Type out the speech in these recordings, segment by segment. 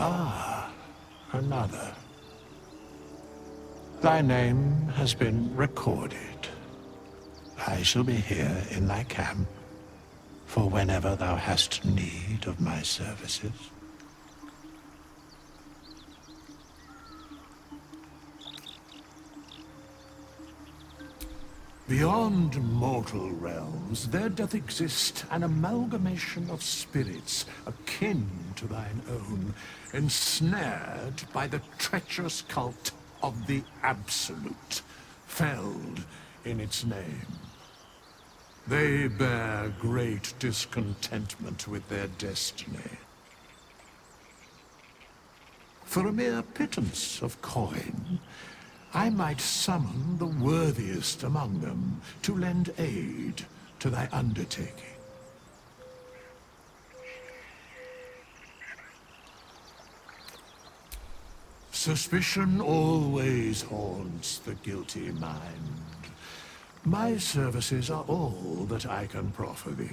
Ah, another. Thy name has been recorded. I shall be here in thy camp for whenever thou hast need of my services. Beyond mortal realms, there doth exist an amalgamation of spirits akin to thine own, ensnared by the treacherous cult of the Absolute, felled in its name. They bear great discontentment with their destiny. For a mere pittance of coin, I might summon the worthiest among them to lend aid to thy undertaking. Suspicion always haunts the guilty mind. My services are all that I can proffer thee.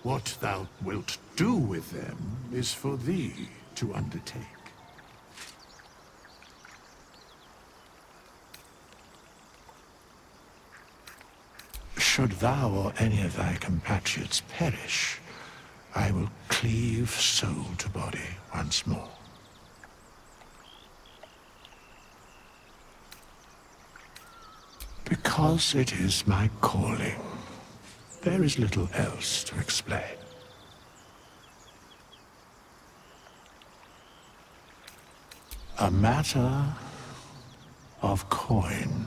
What thou wilt do with them is for thee to undertake. Should thou or any of thy compatriots perish, I will cleave soul to body once more. Because it is my calling, there is little else to explain. A matter of coin.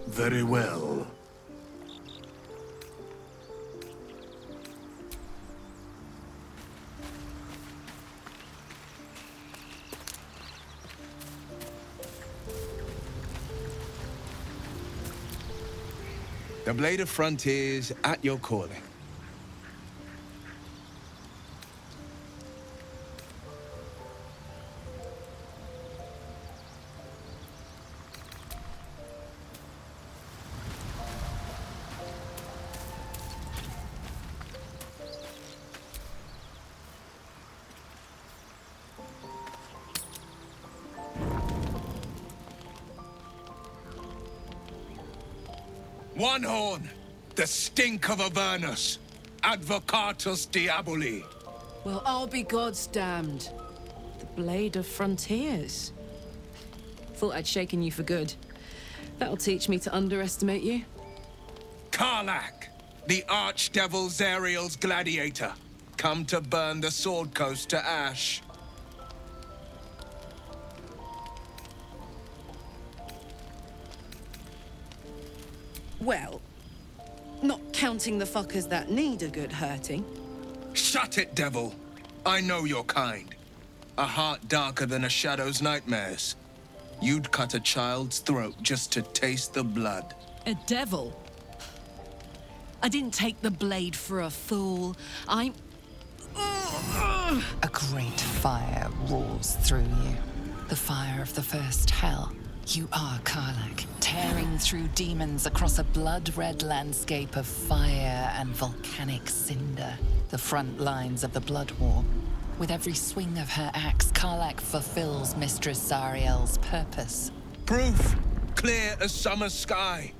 Very well. The Blade of Frontiers at your calling. One horn, the stink of Avernus, advocatus diaboli. Well, I'll be God's damned. The Blade of Frontiers. Thought I'd shaken you for good. That'll teach me to underestimate you. Karlach, the archdevil Zariel's gladiator, come to burn the Sword Coast to ash. Well, not counting the fuckers that need a good hurting. Shut it, devil. I know your kind. A heart darker than a shadow's nightmares. You'd cut a child's throat just to taste the blood. A devil? I didn't take the blade for a fool. I'm... A great fire roars through you. The fire of the first hell. You are Karlach, tearing through demons across a blood-red landscape of fire and volcanic cinder. The front lines of the Blood War. With every swing of her axe, Karlach fulfills Mistress Zariel's purpose. Proof, clear as summer sky.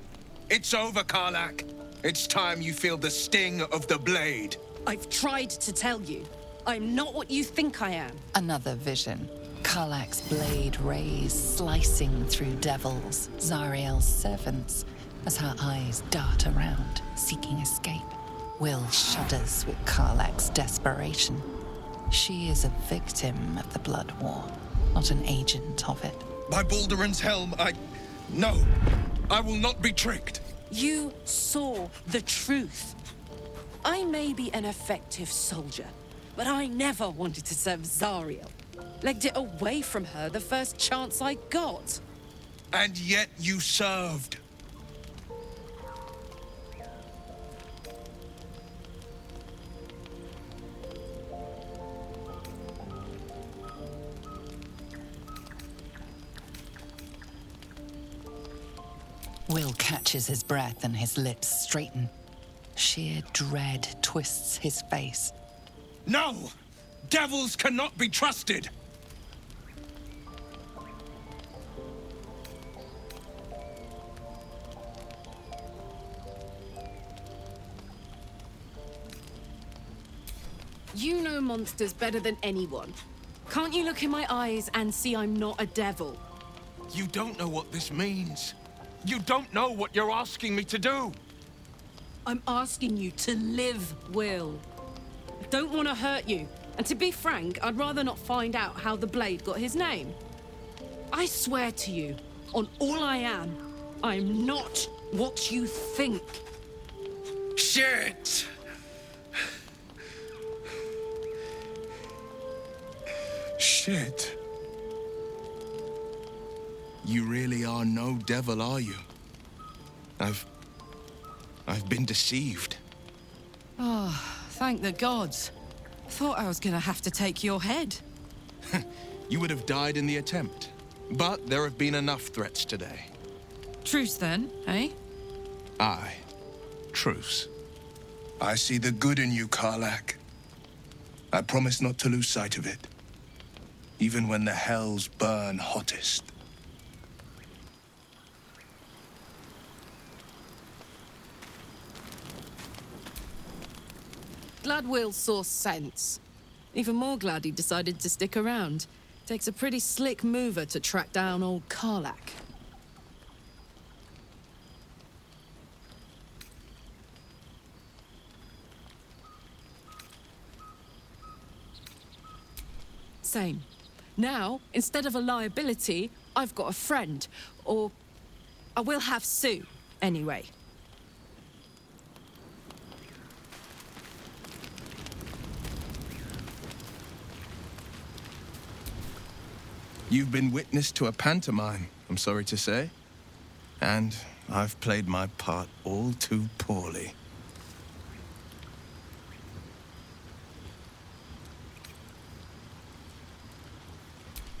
It's over, Karlach. It's time you feel the sting of the blade. I've tried to tell you. I'm not what you think I am. Another vision. Karlach's blade rays slicing through devils, Zariel's servants, as her eyes dart around, seeking escape. Will shudders with Karlach's desperation. She is a victim of the Blood War, not an agent of it. By Baldur'S helm, No, I will not be tricked. You saw the truth. I may be an effective soldier, but I never wanted to serve Zariel. Legged it away from her the first chance I got. And yet you served. Will catches his breath and his lips straighten. Sheer dread twists his face. No! Devils cannot be trusted! You know monsters better than anyone. Can't you look in my eyes and see I'm not a devil? You don't know what this means. You don't know what you're asking me to do. I'm asking you to live, Will. I don't want to hurt you. And to be frank, I'd rather not find out how the blade got his name. I swear to you, on all I am not what you think. Shit! Shit. You really are no devil, are you? I've been deceived. Oh, thank the gods. Thought I was gonna have to take your head. You would have died in the attempt. But there have been enough threats today. Truce then, eh? Aye. Truce. I see the good in you, Karlach. I promise not to lose sight of it. Even when the hells burn hottest. Glad Will saw sense. Even more glad he decided to stick around. Takes a pretty slick mover to track down old Karlach. Same. Now, instead of a liability, I've got a friend. Or I will have Sue, anyway. You've been witness to a pantomime, I'm sorry to say. And I've played my part all too poorly.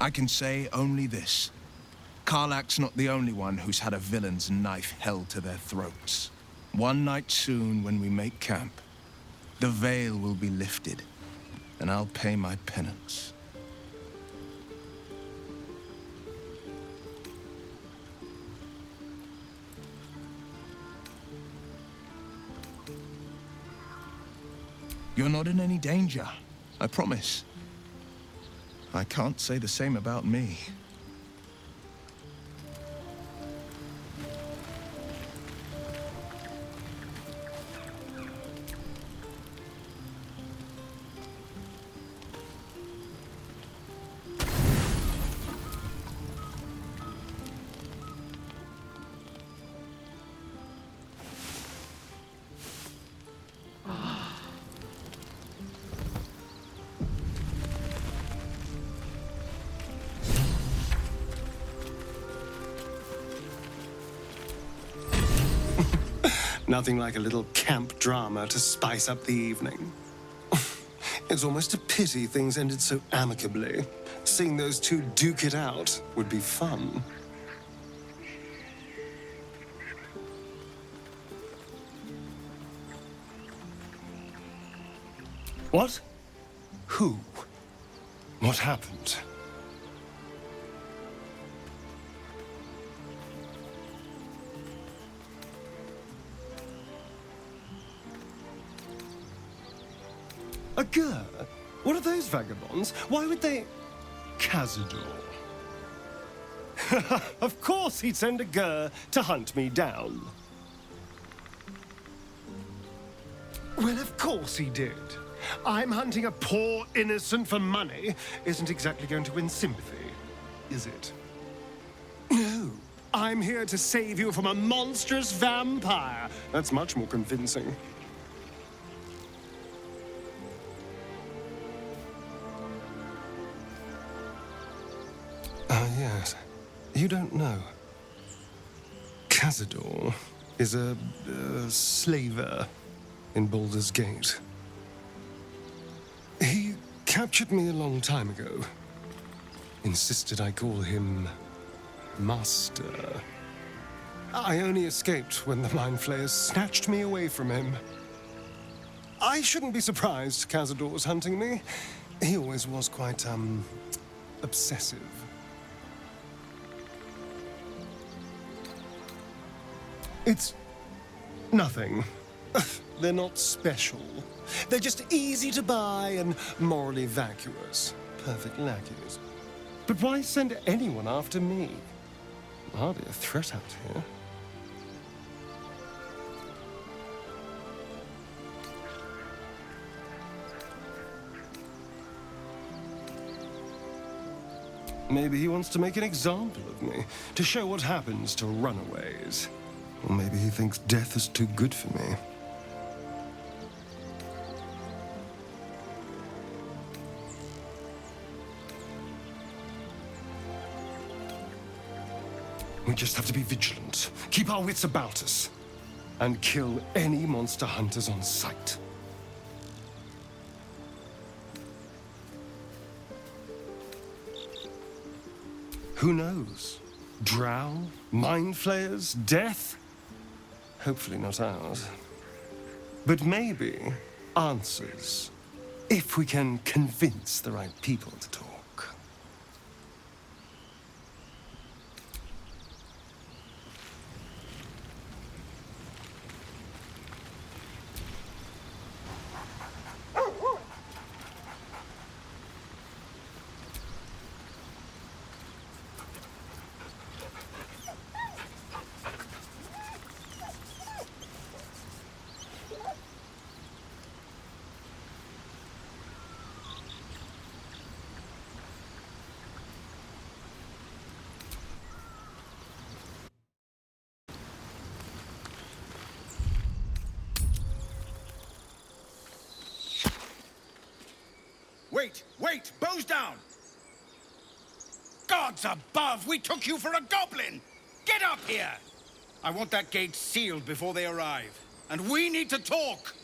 I can say only this. Karlach's not the only one who's had a villain's knife held to their throats. One night soon, when we make camp, the veil will be lifted, and I'll pay my penance. You're not in any danger, I promise. I can't say the same about me. Nothing like a little camp drama to spice up the evening. It's almost a pity things ended so amicably. Seeing those two duke it out would be fun. What? Who? What happened? A Gur? What are those vagabonds? Why would they... Cazador. Of course he'd send a Gur to hunt me down. Well, of course he did. I'm hunting a poor innocent for money isn't exactly going to win sympathy, is it? No. I'm here to save you from a monstrous vampire. That's much more convincing. Yes. You don't know. Cazador is a slaver in Baldur's Gate. He captured me a long time ago. Insisted I call him Master. I only escaped when the mind flayers snatched me away from him. I shouldn't be surprised Cazador's hunting me. He always was quite, obsessive. It's nothing. They're not special. They're just easy to buy and morally vacuous. Perfect lackeys. But why send anyone after me? Hardly a threat out here. Maybe he wants to make an example of me, to show what happens to runaways. Or maybe he thinks death is too good for me. We just have to be vigilant, keep our wits about us, and kill any monster hunters on sight. Who knows? Drow? Mind flayers? Death? Hopefully not ours. But maybe answers, if we can convince the right people to talk. Wait! Bows down! Gods above! We took you for a goblin! Get up here! I want that gate sealed before they arrive. And we need to talk!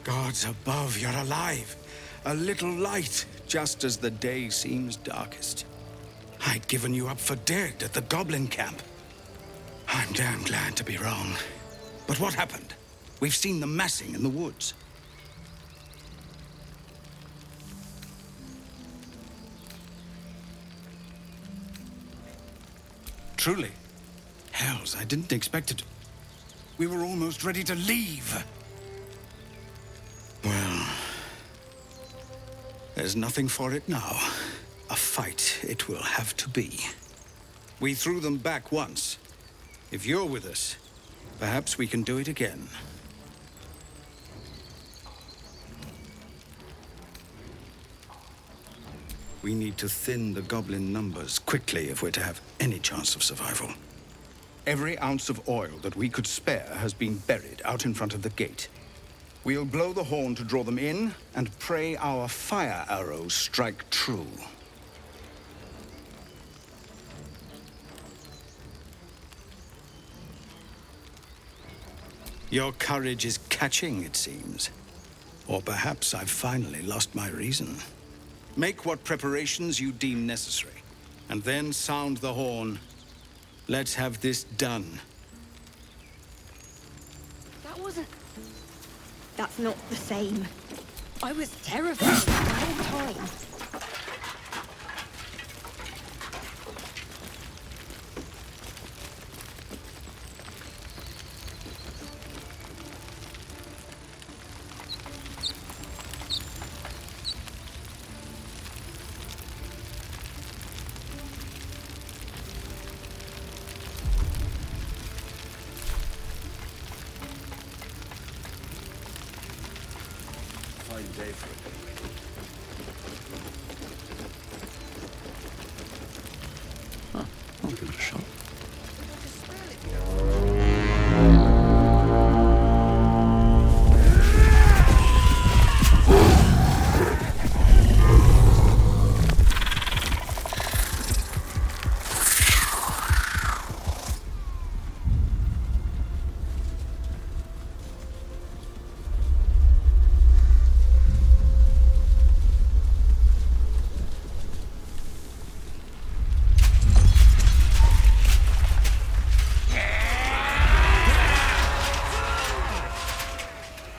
Gods above, you're alive. A little light, just as the day seems darkest. I'd given you up for dead at the goblin camp. I'm damn glad to be wrong. But what happened? We've seen them massing in the woods. Truly. Hells, I didn't expect it. We were almost ready to leave. Well, there's nothing for it now. A fight it will have to be. We threw them back once. If you're with us, perhaps we can do it again. We need to thin the goblin numbers quickly if we're to have any chance of survival. Every ounce of oil that we could spare has been buried out in front of the gate. We'll blow the horn to draw them in, and pray our fire arrows strike true. Your courage is catching, it seems. Or perhaps I've finally lost my reason. Make what preparations you deem necessary, and then sound the horn. Let's have this done. That wasn't... That's not the same. I was terrified the whole time. fine day for it. I'll give it a shot.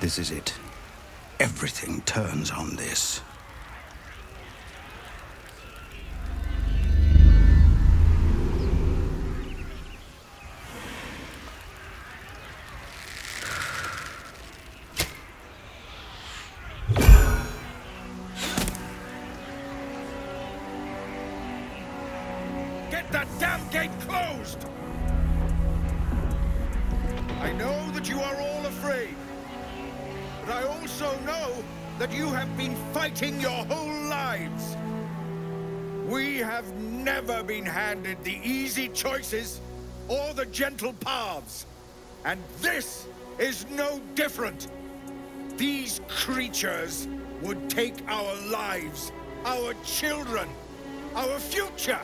This is it. Everything turns on this. Get that damn gate closed! I know that you are all afraid. But I also know that you have been fighting your whole lives. We have never been handed the easy choices or the gentle paths. And this is no different. These creatures would take our lives, our children, our future,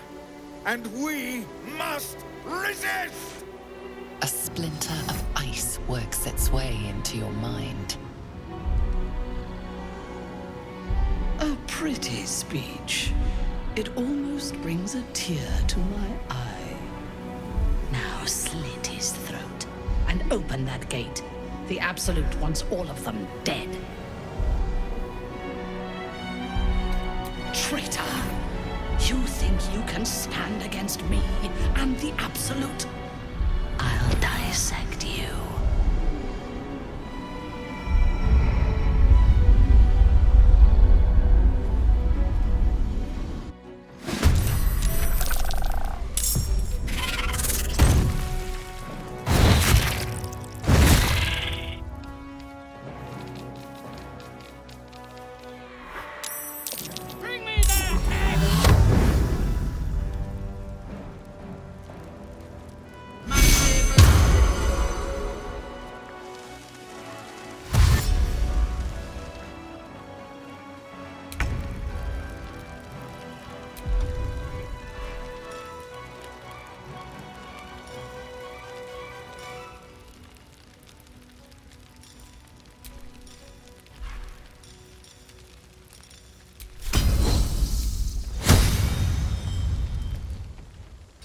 and we must resist! A splinter of ice works its way into your mind. A pretty speech. It almost brings a tear to my eye. Now slit his throat and open that gate. The Absolute wants all of them dead. Traitor! You think you can stand against me and the Absolute? I'll dissect you.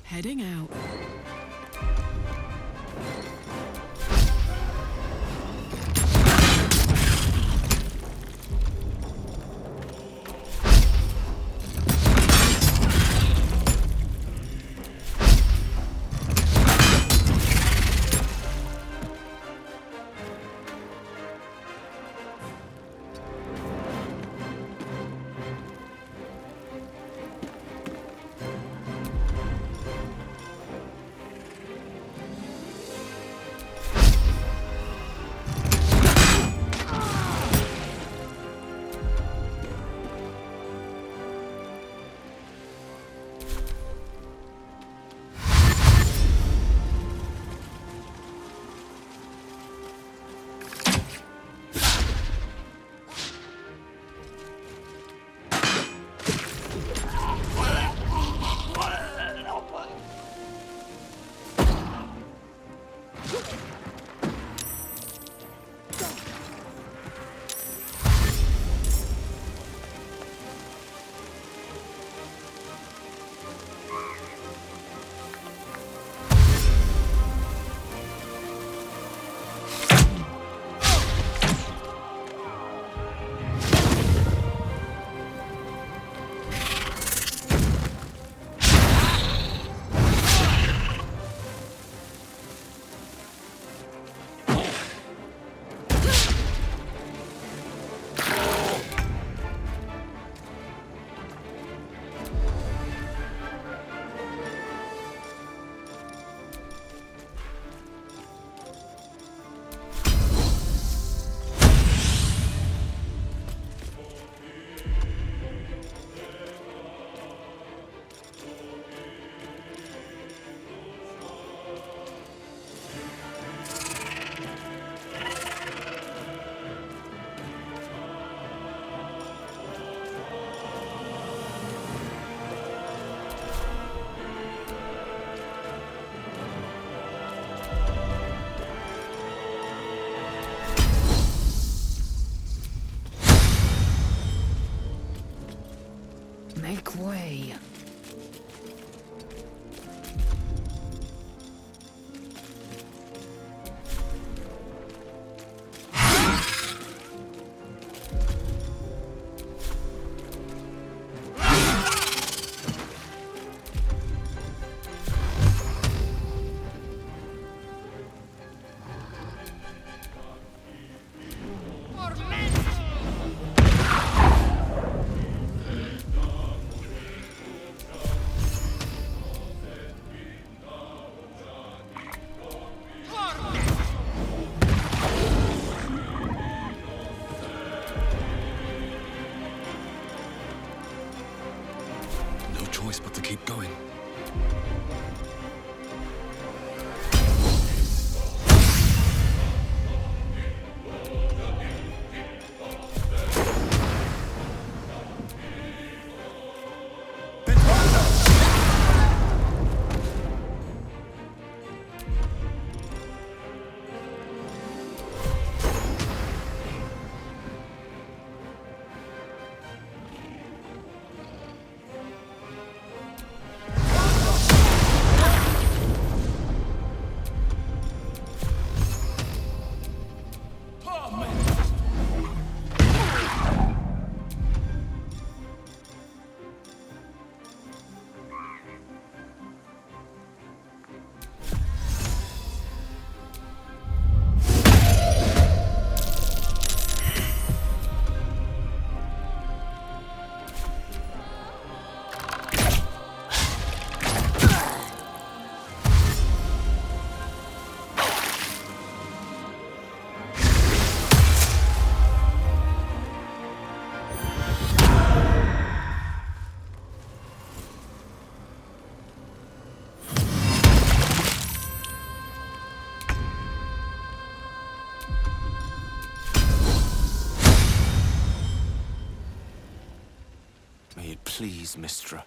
Heading out. back way. Choice but to keep going. May it please, Mistra.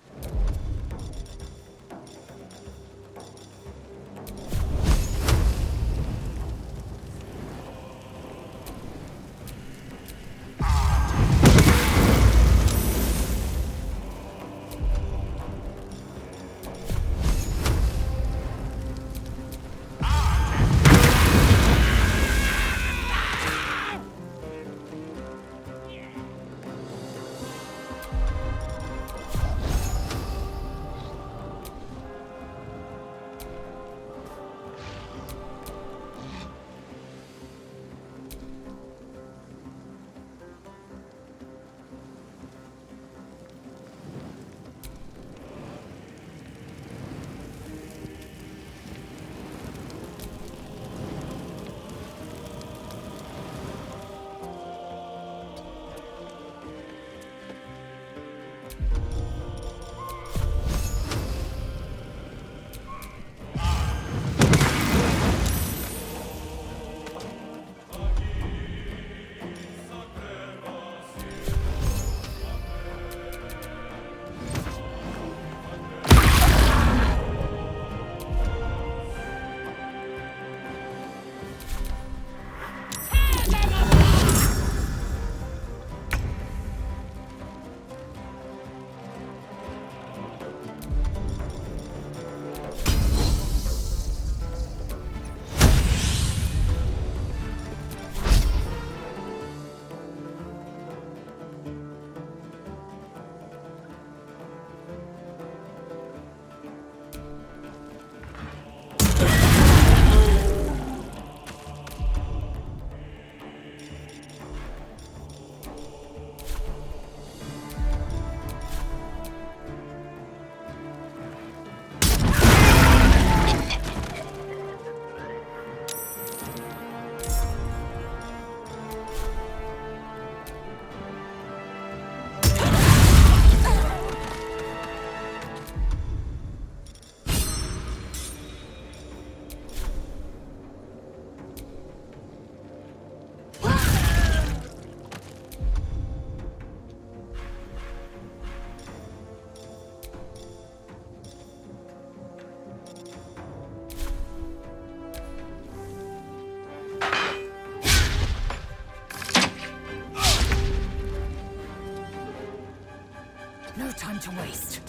No time to waste.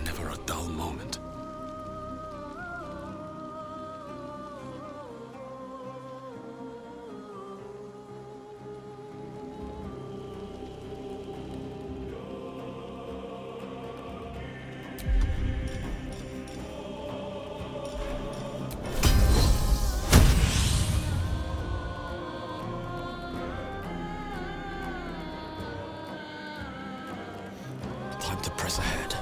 Never a dull moment. Time to press ahead.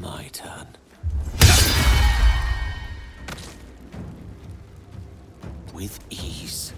My turn. With ease.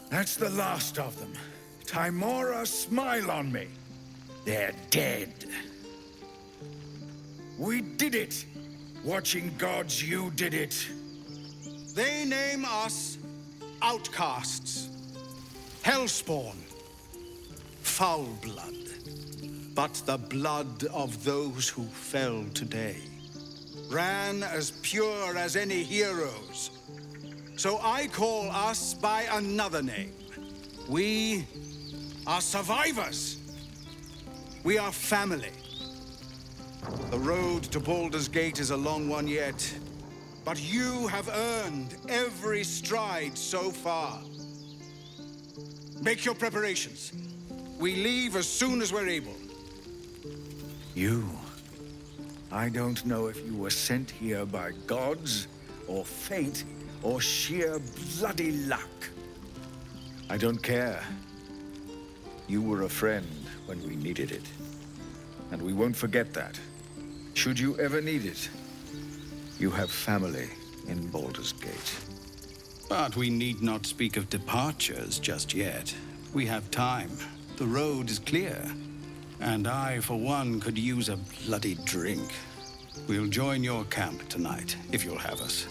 That's the last of them. Timora, smile on me. They're dead. We did it. Watching gods, you did it. They name us outcasts, hellspawn, foul blood. But the blood of those who fell today ran as pure as any heroes. So I call us by another name. We are survivors. We are family. The road to Baldur's Gate is a long one yet, But you have earned every stride so far. Make your preparations. We leave as soon as we're able. You. I don't know if you were sent here by gods, or fate, or sheer bloody luck. I don't care. You were a friend when we needed it. And we won't forget that. Should you ever need it, you have family in Baldur's Gate. But we need not speak of departures just yet. We have time. The road is clear. And I, for one, could use a bloody drink. We'll join your camp tonight, if you'll have us.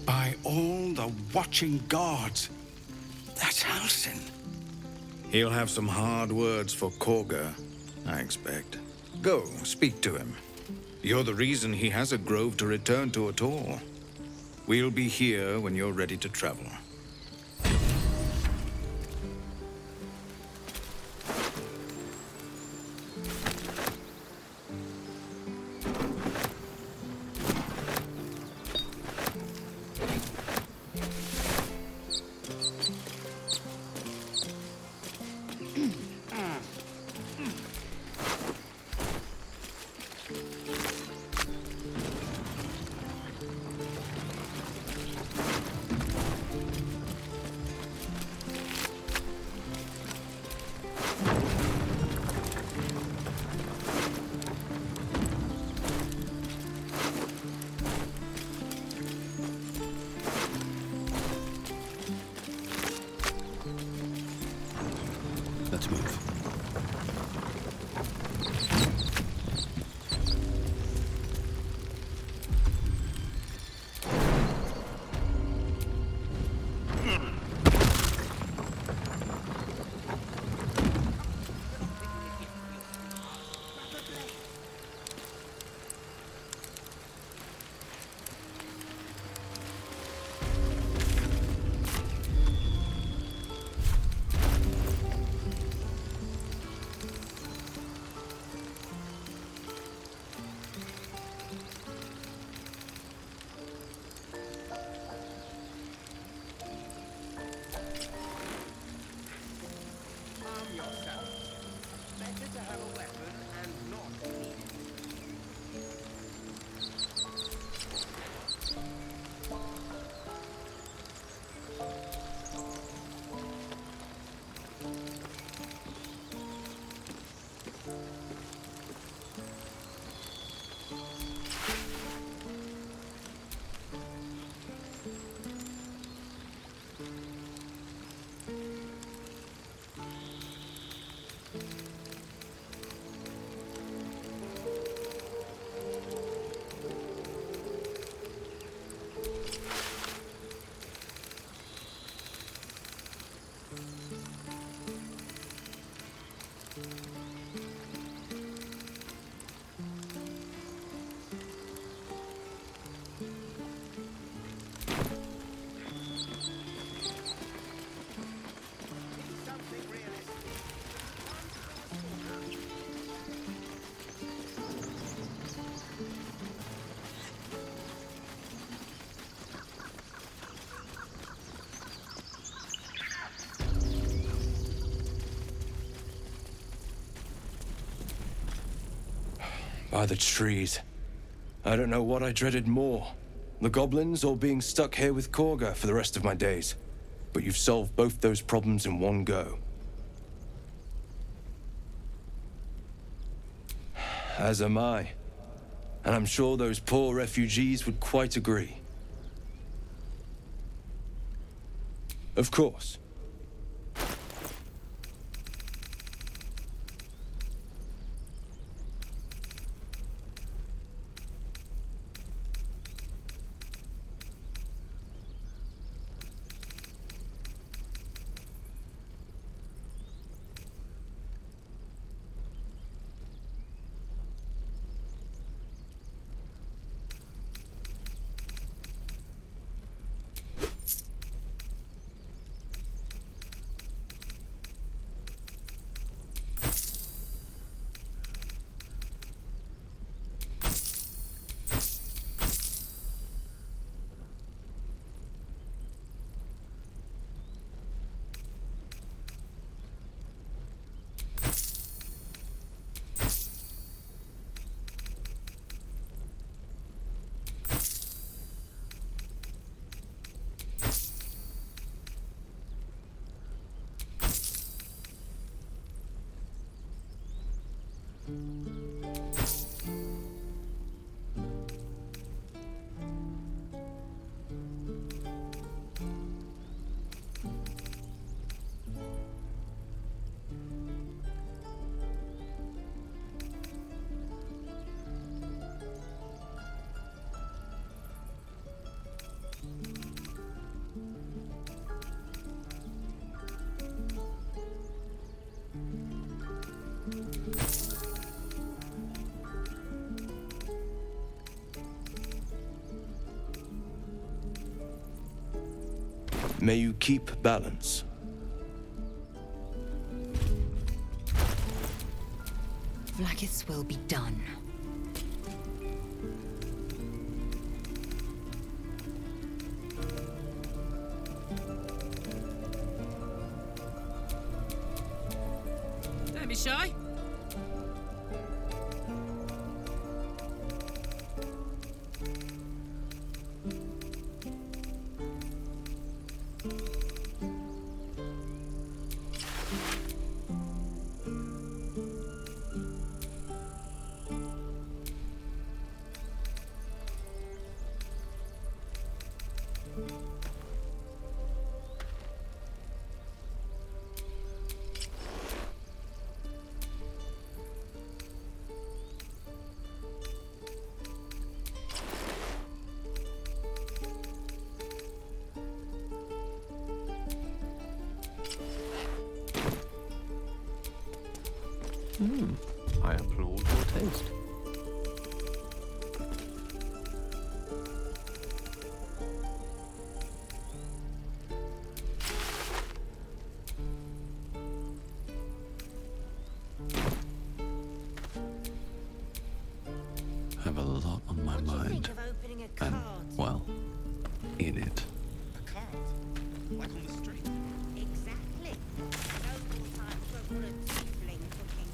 By all the watching gods, that's Halsin. He'll have some hard words for Korga, I expect. Go, speak to him. You're the reason he has a grove to return to at all. We'll be here when you're ready to travel. Let's move. By the trees. I don't know what I dreaded more. The goblins or being stuck here with Korga for the rest of my days. But you've solved both those problems in one go. As am I. And I'm sure those poor refugees would quite agree. Of course. May you keep balance. Vlaakith's will be done. Don't be shy. I applaud your taste. I have a lot on my mind. And, well, in it. A cart? Like on the street? Exactly. No more time to put a tiefling cooking.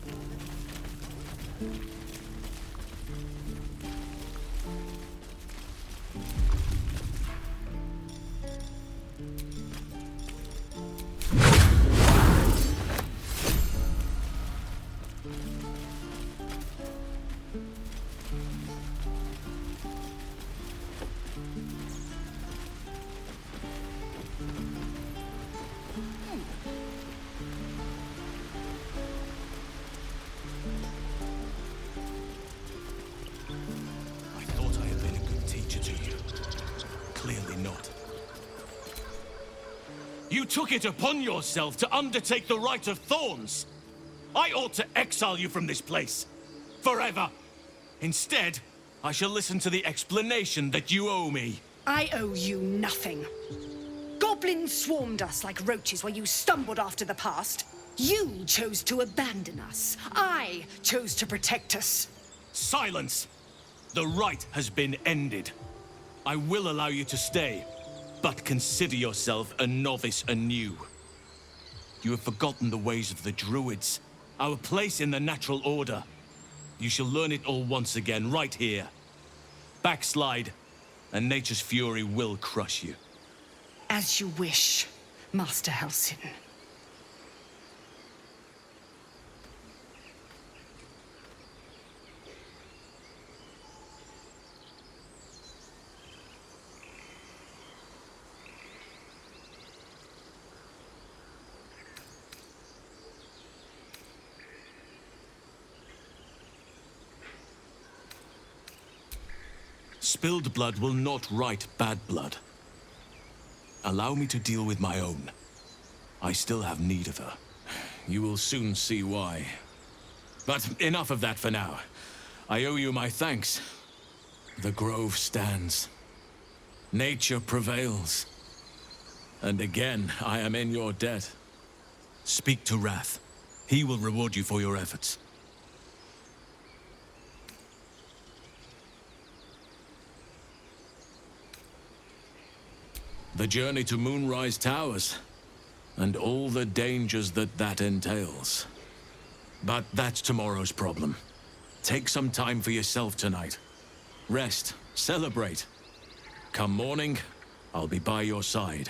I thought I had been a good teacher to you. Clearly not. You took it upon yourself to undertake the Rite of Thorns. I ought to exile you from this place. Forever. Instead, I shall listen to the explanation that you owe me. I owe you nothing. Goblins swarmed us like roaches while you stumbled after the past. You chose to abandon us. I chose to protect us. Silence! The rite has been ended. I will allow you to stay, but consider yourself a novice anew. You have forgotten the ways of the Druids, our place in the natural order. You shall learn it all once again, right here. Backslide, and nature's fury will crush you. As you wish, Master Halsin. Spilled blood will not right bad blood. Allow me to deal with my own. I still have need of her. You will soon see why. But enough of that for now. I owe you my thanks. The grove stands. Nature prevails. And again, I am in your debt. Speak to Wrath. He will reward you for your efforts. The journey to Moonrise Towers, and all the dangers that entails. But that's tomorrow's problem. Take some time for yourself tonight. Rest, celebrate. Come morning, I'll be by your side.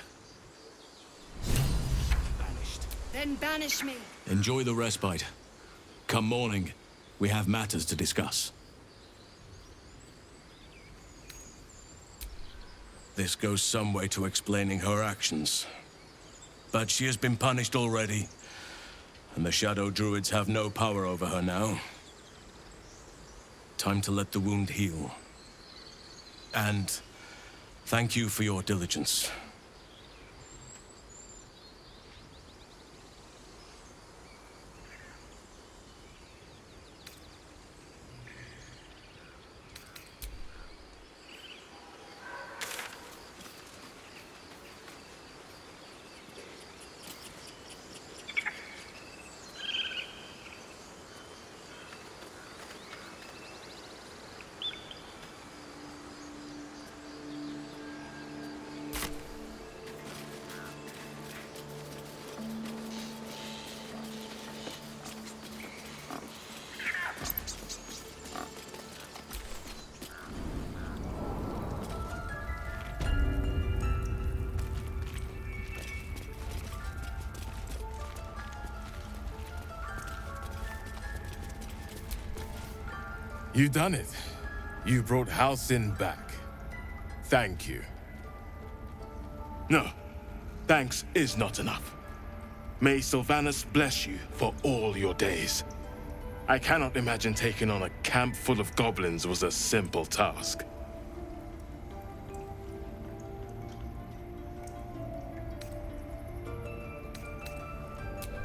Then banish me. Enjoy the respite. Come morning, We have matters to discuss. This goes some way to explaining her actions. But she has been punished already, and the Shadow Druids have no power over her now. Time to let the wound heal. And thank you for your diligence. You done it. You brought Halcyon back. Thank you. No, thanks is not enough. May Sylvanas bless you for all your days. I cannot imagine taking on a camp full of goblins was a simple task.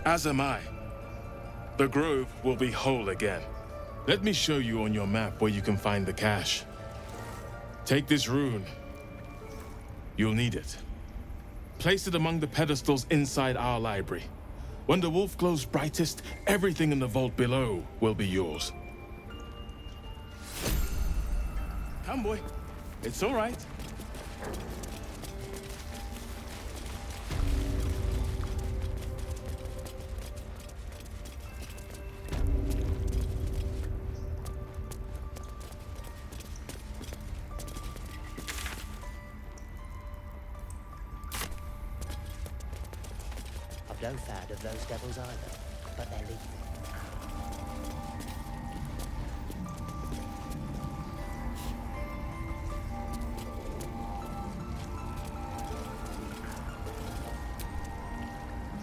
As am I. The grove will be whole again. Let me show you on your map where you can find the cache. Take this rune. You'll need it. Place it among the pedestals inside our library. When the wolf glows brightest, everything in the vault below will be yours. Come, boy. It's all right. No fan of those devils either, but they're leaving.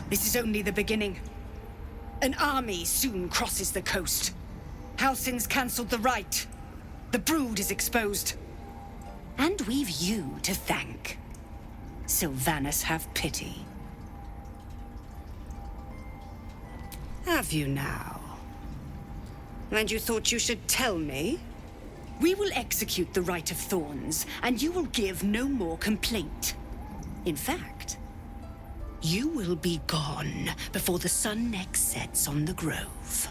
This is only the beginning. An army soon crosses the coast. Halcyon's cancelled the rite. The brood is exposed. And we've you to thank. Sylvanas, have pity. Have you now? And you thought you should tell me? We will execute the Rite of Thorns, and you will give no more complaint. In fact, you will be gone before the sun next sets on the grove.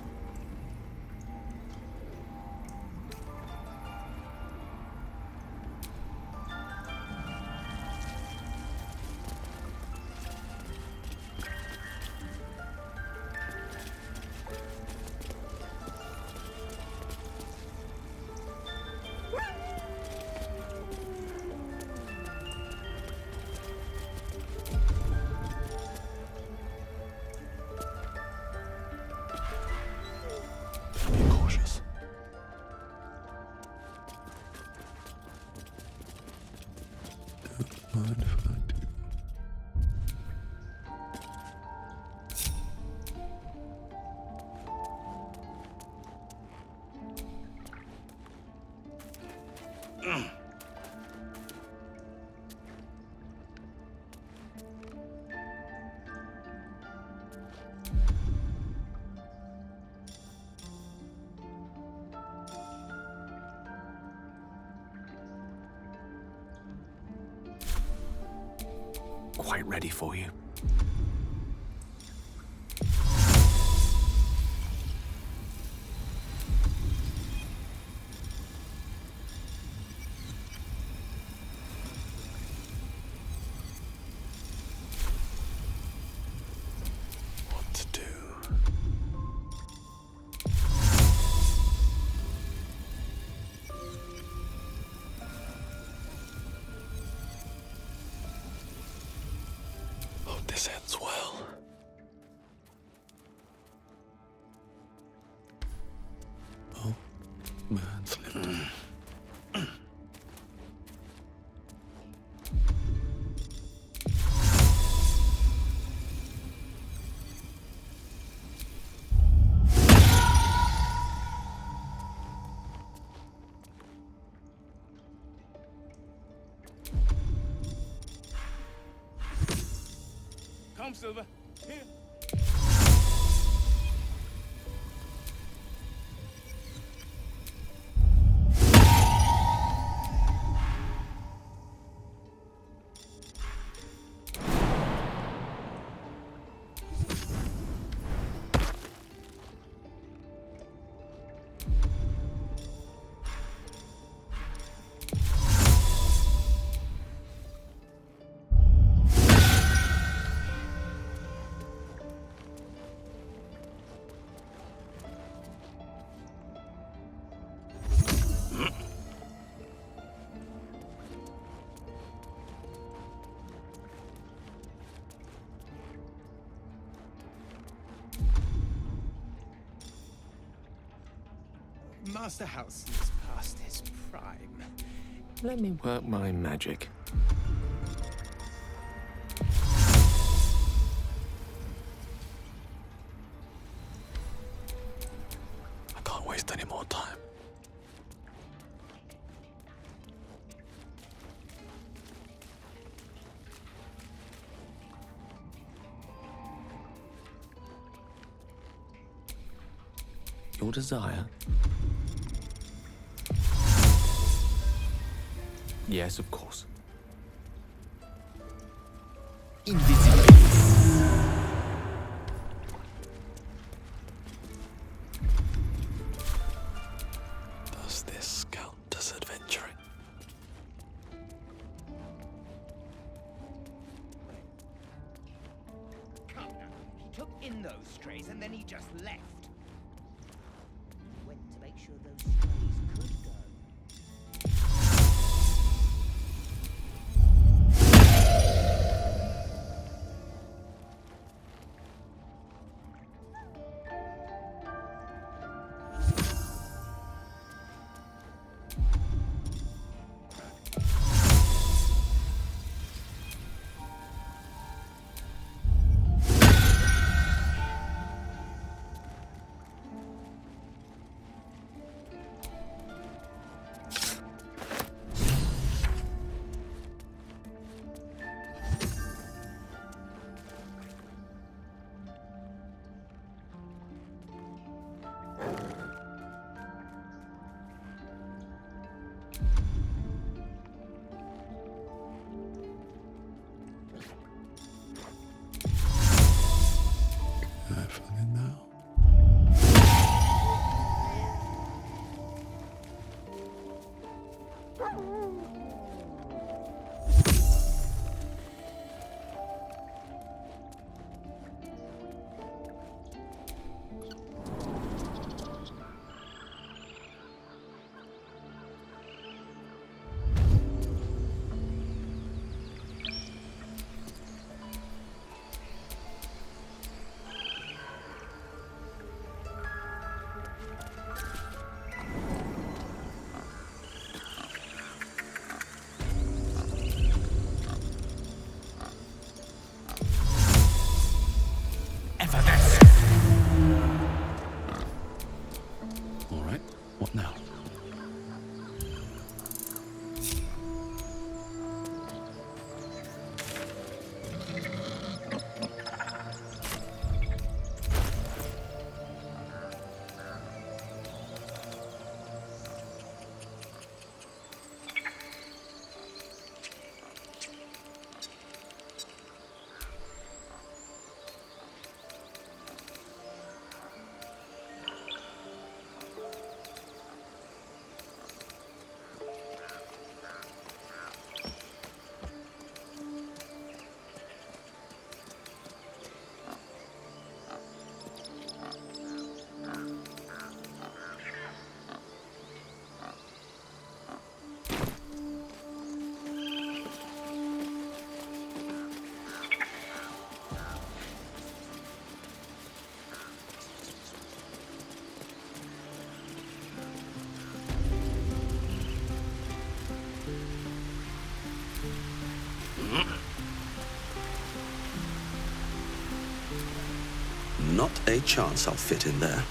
Quite ready for you. What to do? Man slipped. Come, Silver. Here. Master House is past his prime. Let me work my magic. I can't waste any more time. Your desire? Yes, of course. Does this count as adventuring? Come now. He took in those strays and then he just left. Went to make sure those strays could go. a chance I'll fit in there.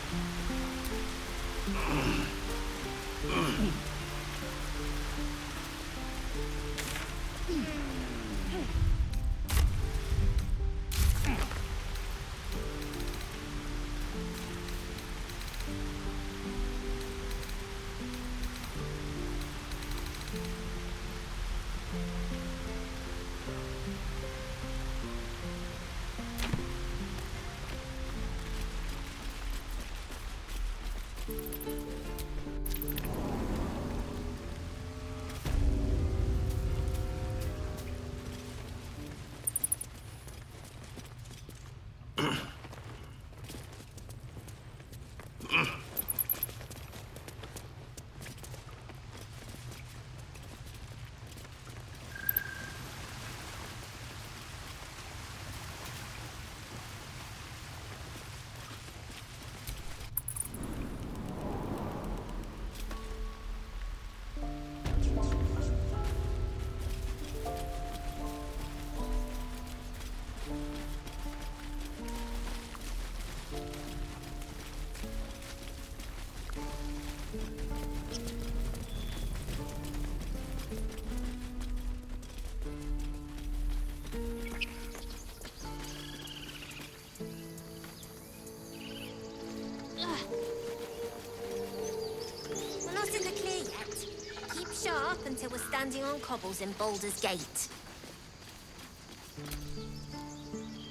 We're not in the clear yet. Keep sharp until we're standing on cobbles in Baldur's Gate.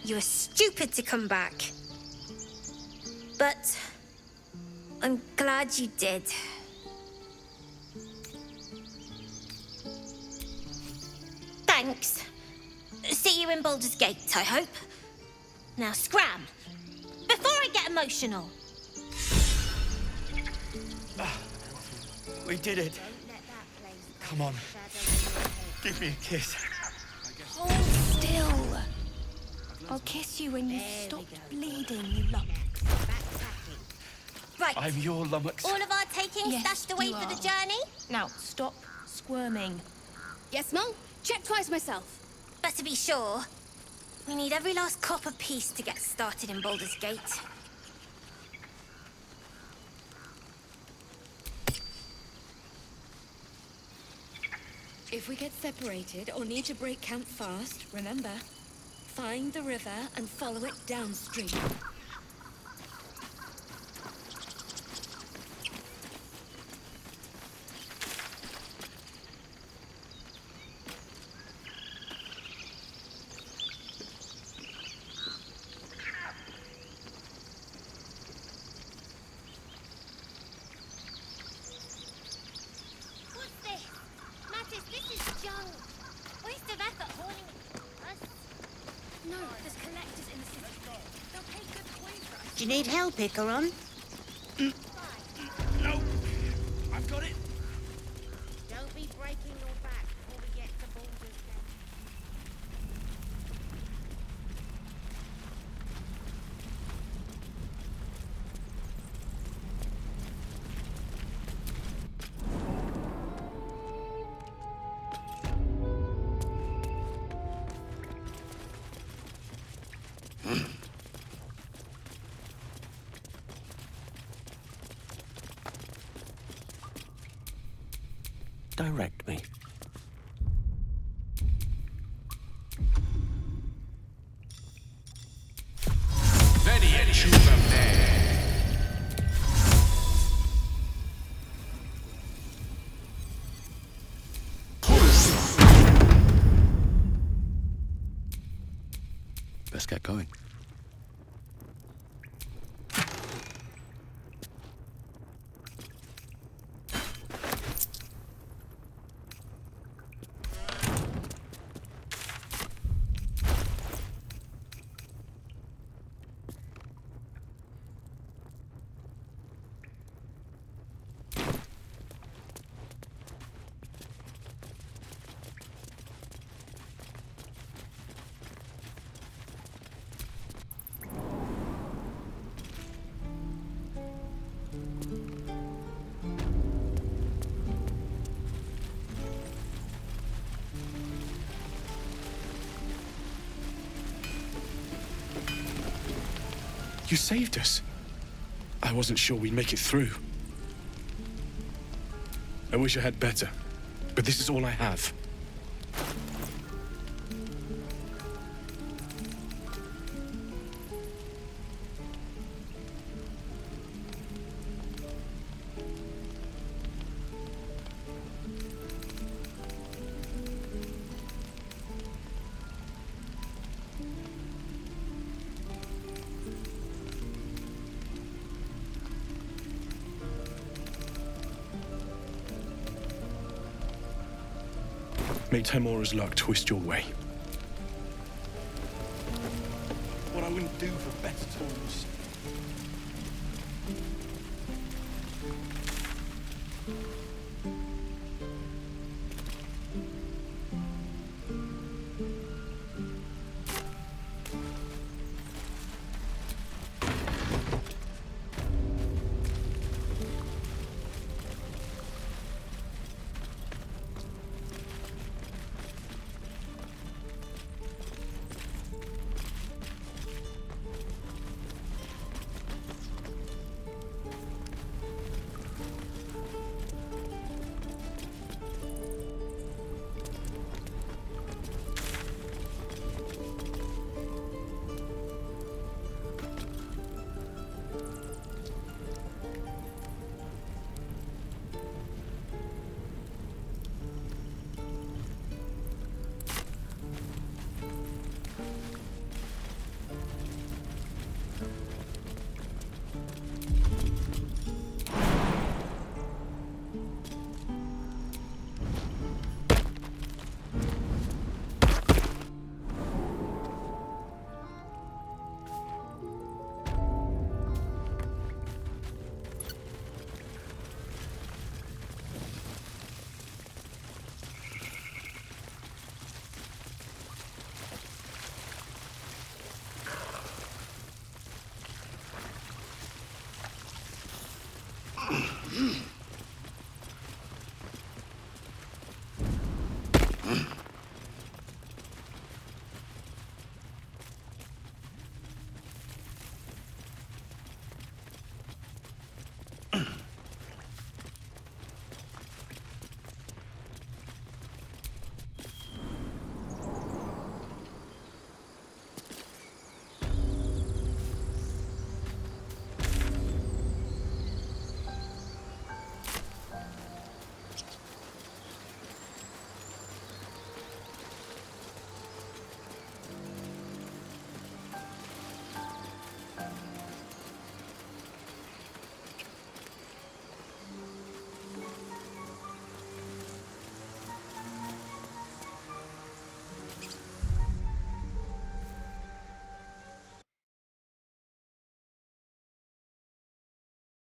You were stupid to come back. But I'm glad you did. Thanks. See you in Baldur's Gate, I hope. Now scram, before I get emotional. We did it. Come on. Give me a kiss. Hold still. I'll kiss you when you stop bleeding, you lummox. Right. I'm your lummox. All of our taking stashed away for the journey? Now, stop squirming. Yes, Mum. Check twice myself. But to be sure, we need every last copper piece to get started in Baldur's Gate. If we get separated or need to break camp fast, remember, find the river and follow it downstream. Do you need help, Icaron? No! I've got it! Don't be breaking your back before we get to Baldur's Gate. Direct me. Let's get going. You You saved us. I wasn't sure we'd make it through. I wish I had better, but this is all I have. May Temora's luck twist your way. What I wouldn't do for better tools.